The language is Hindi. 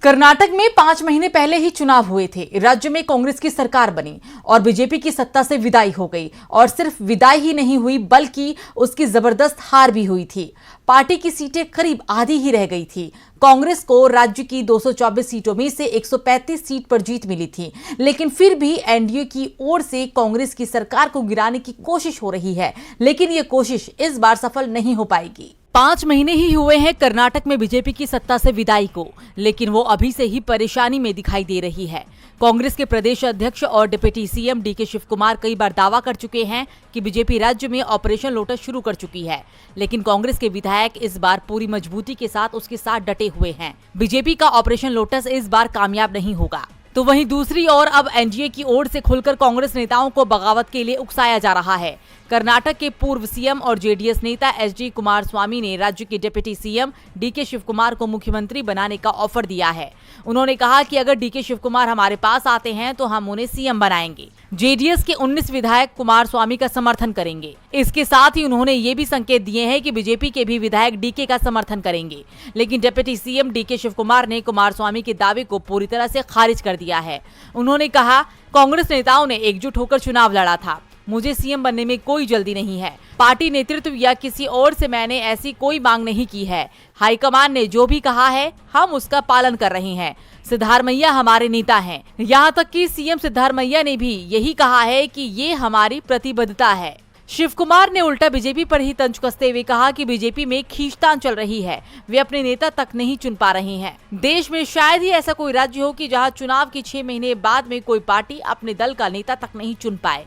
कर्नाटक में 5 महीने पहले ही चुनाव हुए थे। राज्य में कांग्रेस की सरकार बनी और बीजेपी की सत्ता से विदाई हो गई। और सिर्फ विदाई ही नहीं हुई बल्कि उसकी जबरदस्त हार भी हुई थी। पार्टी की सीटें करीब आधी ही रह गई थी। कांग्रेस को राज्य की 224 सीटों में से 135 सीट पर जीत मिली थी, लेकिन फिर भी एनडीए की ओर से कांग्रेस की सरकार को गिराने की कोशिश हो रही है, लेकिन ये कोशिश इस बार सफल नहीं हो पाएगी। 5 महीने ही हुए हैं कर्नाटक में बीजेपी की सत्ता से विदाई को, लेकिन वो अभी से ही परेशानी में दिखाई दे रही है। कांग्रेस के प्रदेश अध्यक्ष और deputy CM DK Shivakumar कई बार दावा कर चुके हैं कि बीजेपी राज्य में ऑपरेशन लोटस शुरू कर चुकी है, लेकिन कांग्रेस के विधायक इस बार पूरी मजबूती के साथ उसके साथ डटे हुए हैं। बीजेपी का ऑपरेशन लोटस इस बार कामयाब नहीं होगा। तो वहीं दूसरी ओर अब एनडीए की ओर से खुलकर कांग्रेस नेताओं को बगावत के लिए उकसाया जा रहा है। कर्नाटक के पूर्व सीएम और जेडीएस नेता एचडी कुमारस्वामी ने राज्य के deputy CM DK Shivakumar को मुख्यमंत्री बनाने का ऑफर दिया है। उन्होंने कहा कि अगर डीके शिव कुमार हमारे पास आते हैं तो हम उन्हें सीएम बनाएंगे। जेडीएस के 19 विधायक कुमारस्वामी का समर्थन करेंगे। इसके साथ ही उन्होंने ये भी संकेत दिए हैं कि बीजेपी के भी विधायक डीके का समर्थन करेंगे, लेकिन deputy CM DK Shivakumar ने कुमारस्वामी के दावे को पूरी तरह से खारिज कर दिया है। उन्होंने कहा, कांग्रेस नेताओं ने एकजुट होकर चुनाव लड़ा था। मुझे सीएम बनने में कोई जल्दी नहीं है। पार्टी नेतृत्व या किसी और से मैंने ऐसी कोई मांग नहीं की है। हाईकमान ने जो भी कहा है हम उसका पालन कर रहे हैं। सिद्धारमैया हमारे नेता हैं। यहाँ तक कि सीएम सिद्धारमैया ने भी यही कहा है कि ये हमारी प्रतिबद्धता है। शिव कुमार ने उल्टा बीजेपी पर ही तंज कसते हुए कहा कि बीजेपी में खींचतान चल रही है, वे अपने नेता तक नहीं चुन पा रहे हैं। देश में शायद ही ऐसा कोई राज्य हो कि जहां चुनाव के 6 महीने बाद में कोई पार्टी अपने दल का नेता तक नहीं चुन पाए।